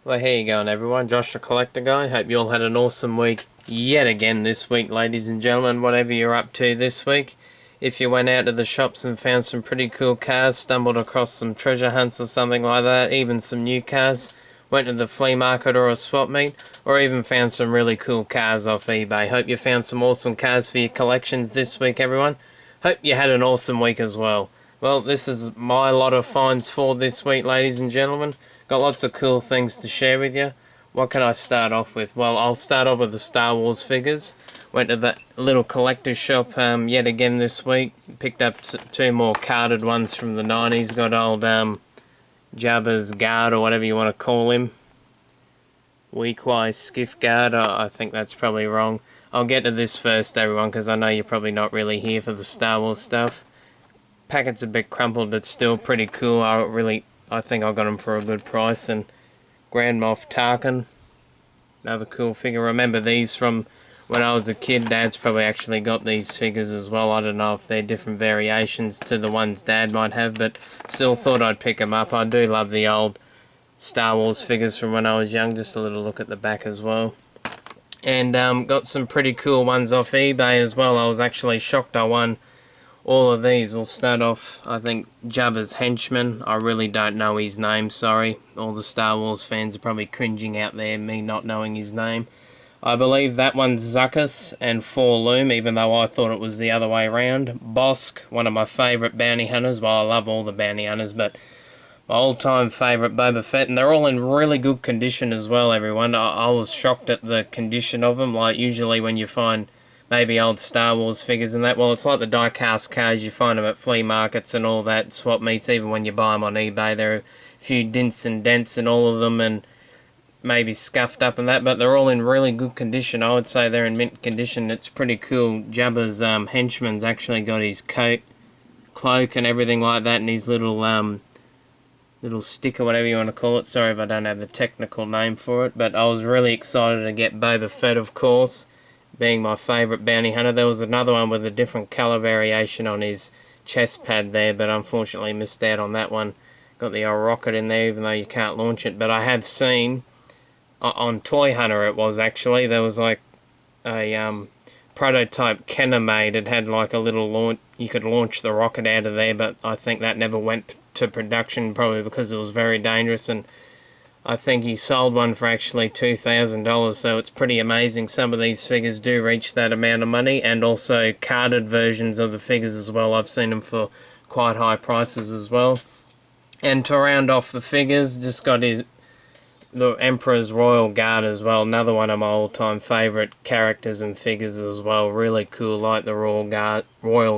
Well, how you going, everyone? Josh the Collector Guy. Hope you all had an awesome week yet again this week, ladies and gentlemen, whatever you're up to this week. If you went out to the shops and found some pretty cool cars, stumbled across some treasure hunts or something like that, even some new cars, went to the flea market or a swap meet, or even found some really cool cars off eBay. Hope you found some awesome cars for your collections this week, everyone. Hope you had an awesome week as well. Well, this is my lot of finds for this week, ladies and gentlemen. Got lots of cool things to share with you. What can I start off with? Well, I'll start off with the Star Wars figures. Went to that little collector's shop yet again this week. Picked up two more carded ones from the 90s. Got old Jabba's guard, or whatever you want to call him. Weakwise skiff guard. I think that's probably wrong. I'll get to this first, everyone, because I know you're probably not really here for the Star Wars stuff. Packet's a bit crumpled, but still pretty cool. I think I got them for a good price. And Grand Moff Tarkin, another cool figure. Remember these from when I was a kid. Dad's probably actually got these figures as well. I don't know if they're different variations to the ones Dad might have, but still thought I'd pick them up. I do love the old Star Wars figures from when I was young. Just a little look at the back as well. And got some pretty cool ones off eBay as well. I was actually shocked I won all of these. We'll start off, I think, Jabba's henchman. I really don't know his name, sorry. All the Star Wars fans are probably cringing out there, me not knowing his name. I believe that one's Zuckuss and Forloom, even though I thought it was the other way around. Bosk, one of my favourite bounty hunters. Well, I love all the bounty hunters, but my all-time favourite Boba Fett. And they're all in really good condition as well, everyone. I was shocked at the condition of them. Like, usually when you find maybe old Star Wars figures and that, well, it's like the die-cast cars, you find them at flea markets and all that, swap meets, even when you buy them on eBay, there are a few dints and dents in all of them and maybe scuffed up and that, but they're all in really good condition. I would say they're in mint condition. It's pretty cool. Jabba's henchman's actually got his coat, cloak and everything like that, and his little stick or whatever you want to call it. Sorry if I don't have the technical name for it, but I was really excited to get Boba Fett, of course, being my favourite bounty hunter. There was another one with a different colour variation on his chest pad there, but unfortunately missed out on that one. Got the old rocket in there, even though you can't launch it. But I have seen, on Toy Hunter it was actually, there was like a prototype Kenner made. It had like a little launch, you could launch the rocket out of there, but I think that never went to production, probably because it was very dangerous, and I think he sold one for actually $2,000, so it's pretty amazing. Some of these figures do reach that amount of money, and also carded versions of the figures as well. I've seen them for quite high prices as well. And to round off the figures, just got the Emperor's Royal Guard as well. Another one of my all-time favourite characters and figures as well. Really cool, like the Royal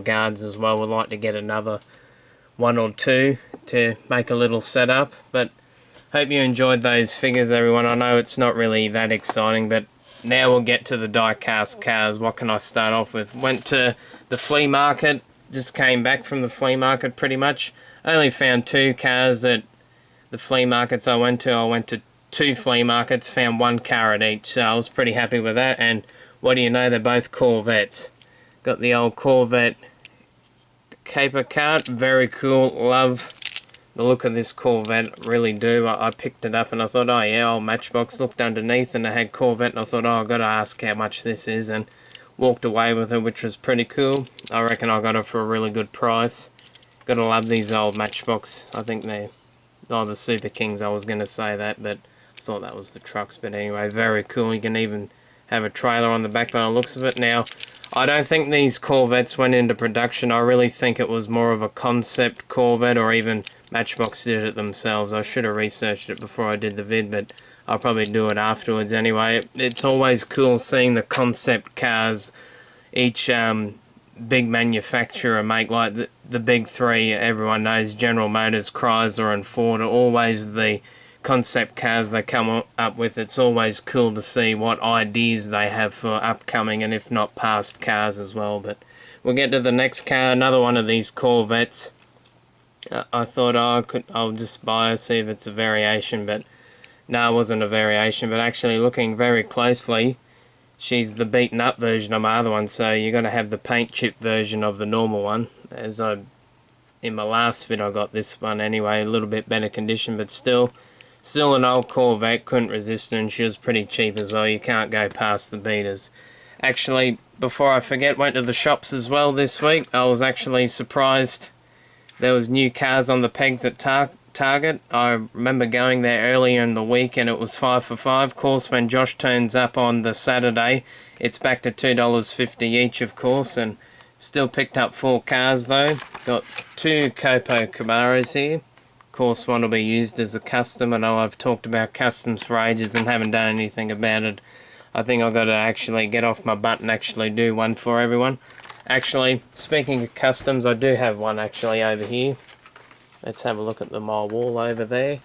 Guards as well. Would like to get another one or two to make a little setup, but hope you enjoyed those figures, everyone. I know it's not really that exciting, but now we'll get to the die-cast cars. What can I start off with? Went to the flea market, just came back from the flea market pretty much. Only found two cars at the flea markets I went to. I went to two flea markets, found one car at each, so I was pretty happy with that. And what do you know, they're both Corvettes. Got the old Corvette caper cart, very cool. Love the look of this Corvette, really do. I picked it up and I thought, oh yeah, old Matchbox. Looked underneath and it had Corvette, and I thought, oh, I've got to ask how much this is, and walked away with it, which was pretty cool. I reckon I got it for a really good price. Gotta love these old Matchbox. I think they're the Super Kings, I was going to say that, but I thought that was the trucks. But anyway, very cool. You can even have a trailer on the back by the looks of it. Now, I don't think these Corvettes went into production. I really think it was more of a concept Corvette, or even Matchbox did it themselves. I should have researched it before I did the vid, but I'll probably do it afterwards anyway. It's always cool seeing the concept cars each big manufacturer make, like the big three everyone knows, General Motors, Chrysler and Ford, are always the concept cars they come up with. It's always cool to see what ideas they have for upcoming and if not past cars as well. But we'll get to the next car, another one of these Corvettes. I thought, oh, I'll just buy, see if it's a variation, but no, it wasn't a variation. But actually looking very closely, she's the beaten up version of my other one, so you're going to have the paint chip version of the normal one. In my last vid I got this one anyway, a little bit better condition, but still Still an old Corvette, couldn't resist it, and she was pretty cheap as well. You can't go past the beaters. Actually, before I forget, went to the shops as well this week. I was actually surprised there was new cars on the pegs at Target. I remember going there earlier in the week and it was 5 for 5. Of course, when Josh turns up on the Saturday, it's back to $2.50 each, of course, and still picked up 4 cars though. Got 2 Copo Camaros here. Of course, one will be used as a custom. I know I've talked about customs for ages and haven't done anything about it. I think I've got to actually get off my butt and actually do one for everyone. Actually, speaking of customs, I do have one actually over here. Let's have a look at my wall over there.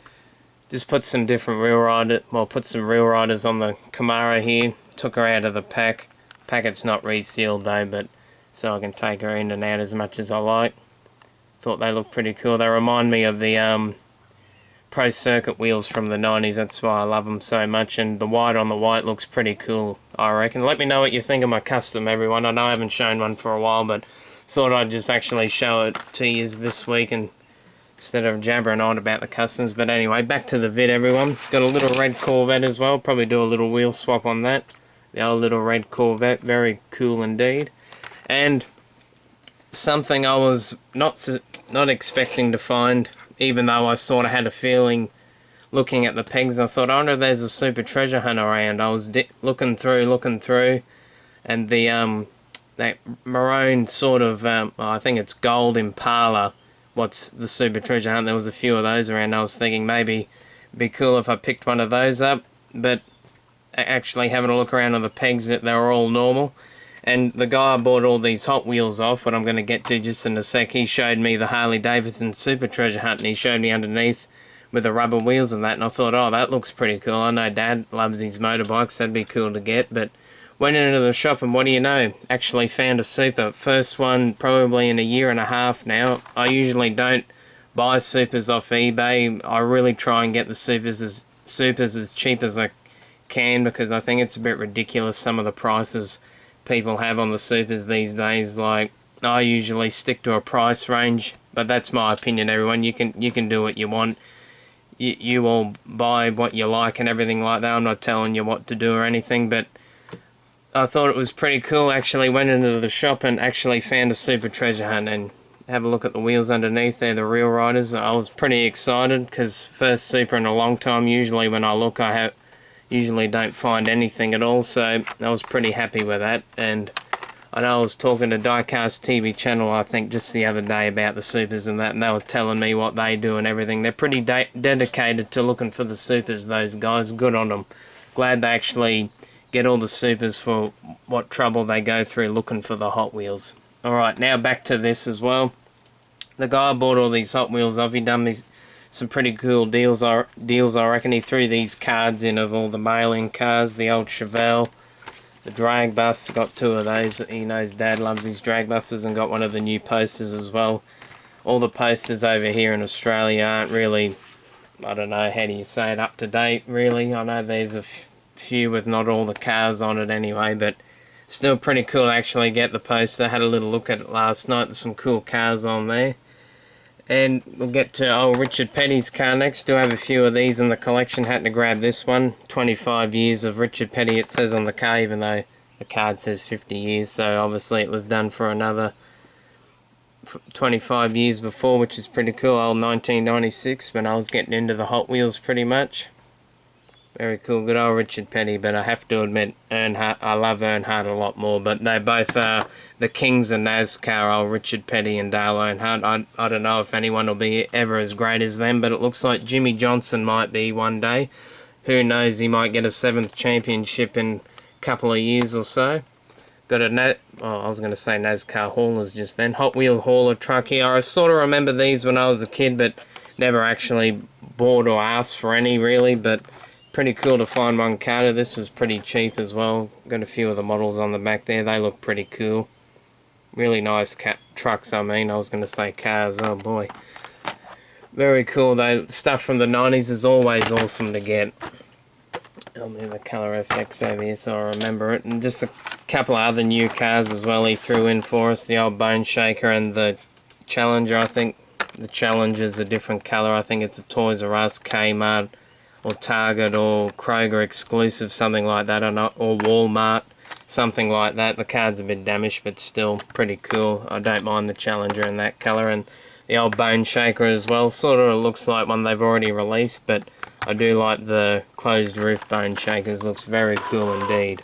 Just put some different put some real riders on the Camaro here. Took her out of the pack. Packet's not resealed though, but so I can take her in and out as much as I like. Thought they look pretty cool. They remind me of the Pro Circuit wheels from the 90s. That's why I love them so much. And the white on the white looks pretty cool, I reckon. Let me know what you think of my custom, everyone. I know I haven't shown one for a while, but thought I'd just actually show it to you this week and instead of jabbering on about the customs. But anyway, back to the vid, everyone. Got a little red Corvette as well. Probably do a little wheel swap on that. The old little red Corvette. Very cool indeed. And something I was not expecting to find, even though I sort of had a feeling looking at the pegs. I thought, I wonder if there's a super treasure hunt around. I was looking through, and the that maroon sort of, I think it's gold Impala, what's the super treasure hunt. There was a few of those around. I was thinking maybe it'd be cool if I picked one of those up, but actually having a look around on the pegs, that they were all normal. And the guy I bought all these Hot Wheels off, what I'm going to get to just in a sec, he showed me the Harley Davidson Super Treasure Hunt, and he showed me underneath with the rubber wheels and that, and I thought, oh, that looks pretty cool. I know Dad loves his motorbikes, that'd be cool to get. But went into the shop, and what do you know, actually found a Super. First one probably in a year and a half now. I usually don't buy Supers off eBay. I really try and get the Supers as cheap as I can, because I think it's a bit ridiculous some of the prices people have on the Supers these days. Like, I usually stick to a price range, but that's my opinion, everyone. You can do what you want. You all buy what you like and everything like that. I'm not telling you what to do or anything, but I thought it was pretty cool. Actually went into the shop and actually found a Super Treasure Hunt, and have a look at the wheels underneath there, the real riders. I was pretty excited because first Super in a long time. Usually when I look, usually don't find anything at all, so I was pretty happy with that. And I know I was talking to Diecast TV channel, I think just the other day, about the Supers and that, and they were telling me what they do and everything. They're pretty dedicated to looking for the Supers, those guys. Good on them. Glad they actually get all the Supers for what trouble they go through looking for the Hot Wheels. Alright, now back to this as well. The guy I bought all these Hot Wheels off, he done me some pretty cool deals, I reckon. He threw these cards in of all the mail-in cars, the old Chevelle, the drag bus. Got 2 of those. He knows Dad loves his drag buses, and got one of the new posters as well. All the posters over here in Australia aren't really, I don't know, how do you say it, up to date really. I know there's a few with not all the cars on it anyway, but still pretty cool to actually get the poster. Had a little look at it last night. There's some cool cars on there. And we'll get to old Richard Petty's car next. Do have a few of these in the collection. Had to grab this one. 25 years of Richard Petty, it says on the car, even though the card says 50 years. So obviously it was done for another 25 years before, which is pretty cool. Old 1996, when I was getting into the Hot Wheels pretty much. Very cool. Good old Richard Petty. But I have to admit, Earnhardt, I love Earnhardt a lot more. But they both are the kings of NASCAR, old Richard Petty and Dale Earnhardt. I don't know if anyone will be ever as great as them, but it looks like Jimmy Johnson might be one day. Who knows, he might get a 7th championship in a couple of years or so. Got a I was going to say NASCAR haulers just then. Hot Wheel hauler truck here. I sort of remember these when I was a kid, but never actually bought or asked for any really, but pretty cool to find one car. This was pretty cheap as well. Got a few of the models on the back there. They look pretty cool. Really nice trucks, I mean. I was going to say cars. Oh boy. Very cool though. Stuff from the 90s is always awesome to get. I'll move the colour FX over here so I remember it. And just a couple of other new cars as well he threw in for us. The old Bone Shaker and the Challenger. I think the Challenger's a different colour. I think it's a Toys R Us, Kmart. or Target or Kroger exclusive, something like that, or Walmart, something like that. The card's a bit damaged, but still pretty cool. I don't mind the Challenger in that colour, and the old Bone Shaker as well. Sort of looks like one they've already released, but I do like the closed roof Bone Shakers. Looks very cool indeed.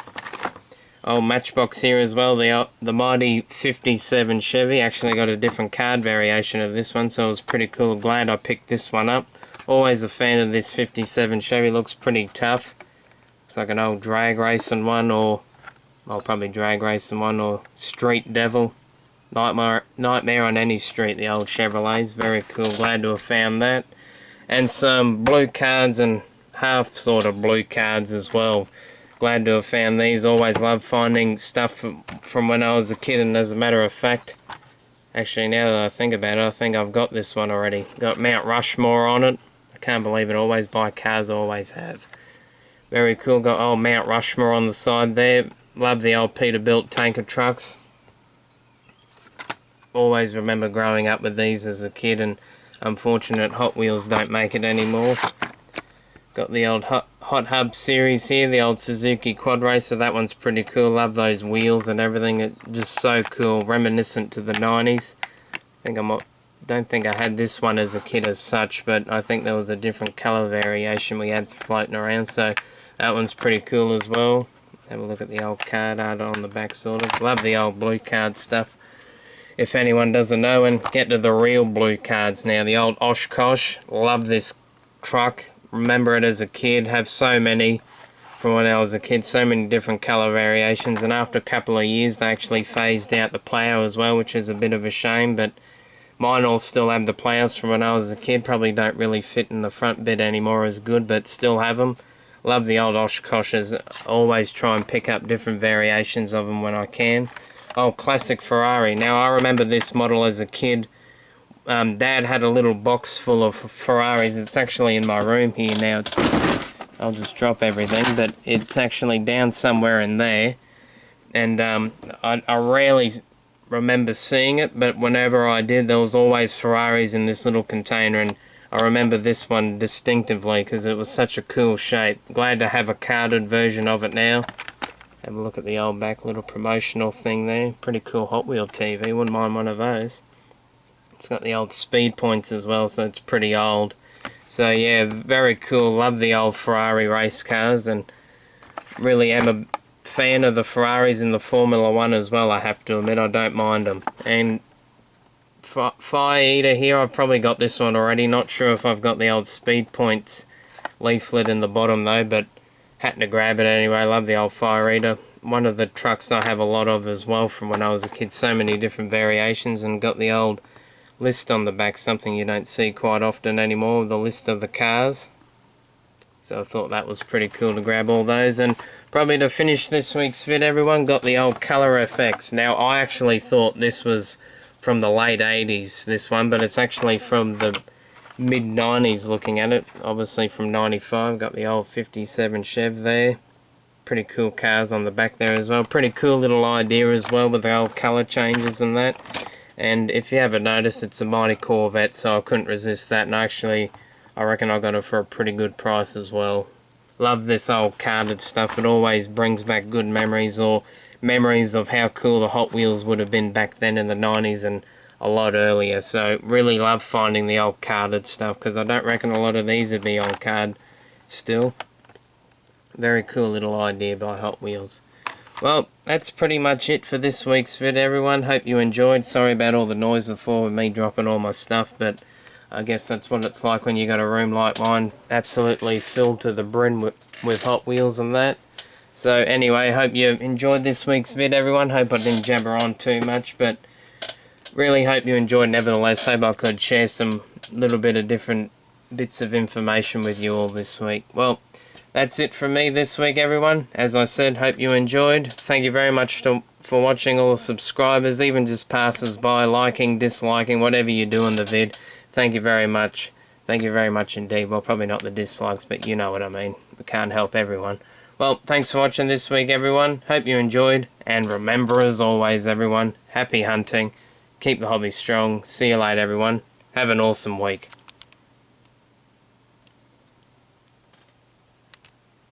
Old Matchbox here as well, the mighty 57 Chevy. Actually got a different card variation of this one, so it was pretty cool. Glad I picked this one up. Always a fan of this 57 Chevy. Looks pretty tough. Looks like an old drag racing one, or I'll probably drag racing one, or Street Devil. Nightmare on any street, the old Chevrolets. Very cool. Glad to have found that. And some blue cards and half sort of blue cards as well. Glad to have found these. Always love finding stuff from when I was a kid, and as a matter of fact, actually now that I think about it, I think I've got this one already. Got Mount Rushmore on it. I can't believe it. Always buy cars, always have. Very cool. Got old Mount Rushmore on the side there. Love the old Peterbilt tanker trucks. Always remember growing up with these as a kid, and unfortunate Hot Wheels don't make it anymore. Got the old Hot Hub series here, the old Suzuki Quad Racer. That one's pretty cool. Love those wheels and everything. It's just so cool, reminiscent to the 90s. Don't think I had this one as a kid as such, but I think there was a different colour variation we had floating around, so that one's pretty cool as well. Have a look at the old card art on the back, sort of. Love the old blue card stuff, if anyone doesn't know. And get to the real blue cards now. The old Oshkosh. Love this truck. Remember it as a kid. Have so many from when I was a kid. So many different colour variations. And after a couple of years, they actually phased out the plough as well, which is a bit of a shame. But mine all still have the ploughs from when I was a kid. Probably don't really fit in the front bit anymore as good, but still have them. Love the old Oshkoshes. Always try and pick up different variations of them when I can. Oh, classic Ferrari. Now, I remember this model as a kid. Dad had a little box full of Ferraris. It's actually in my room here now. I'll just drop everything, but it's actually down somewhere in there. And I rarely remember seeing it, but whenever I did, there was always Ferraris in this little container, and I remember this one distinctively because it was such a cool shape. Glad to have a carded version of it now. Have a look at the old back, little promotional thing there. Pretty cool Hot Wheel TV, wouldn't mind one of those. It's got the old speed points as well, so it's pretty old. So yeah, very cool. Love the old Ferrari race cars, and really am a fan of the Ferraris in the Formula 1 as well, I have to admit. I don't mind them. And Fire Eater here, I've probably got this one already. Not sure if I've got the old speed points leaflet in the bottom though, but had to grab it anyway. Love the old Fire Eater. One of the trucks I have a lot of as well from when I was a kid. So many different variations, and got the old list on the back, something you don't see quite often anymore, the list of the cars. So I thought that was pretty cool to grab all those. And probably to finish this week's vid, everyone, got the old Colour FX. Now, I actually thought this was from the late 80s, this one, but it's actually from the mid-90s looking at it. Obviously from 95, got the old 57 Chev there. Pretty cool cars on the back there as well. Pretty cool little idea as well with the old colour changes and that. And if you haven't noticed, it's a mighty Corvette, so I couldn't resist that. And actually, I reckon I got it for a pretty good price as well. Love this old carded stuff. It always brings back good memories, or memories of how cool the Hot Wheels would have been back then in the 90s and a lot earlier. So really love finding the old carded stuff, because I don't reckon a lot of these would be on card still. Very cool little idea by Hot Wheels. Well, that's pretty much it for this week's vid, everyone. Hope you enjoyed. Sorry about all the noise before with me dropping all my stuff, but I guess that's what it's like when you got a room like mine, absolutely filled to the brim with Hot Wheels and that. So anyway, hope you enjoyed this week's vid, everyone. Hope I didn't jabber on too much, but really hope you enjoyed nevertheless. Hope I could share some little bit of different bits of information with you all this week. Well, that's it from me this week, everyone. As I said, hope you enjoyed. Thank you very much for watching, all the subscribers, even just passers by, liking, disliking, whatever you do in the vid. Thank you very much. Thank you very much indeed. Well, probably not the dislikes, but you know what I mean. We can't help everyone. Well, thanks for watching this week, everyone. Hope you enjoyed. And remember, as always, everyone, happy hunting. Keep the hobby strong. See you later, everyone. Have an awesome week.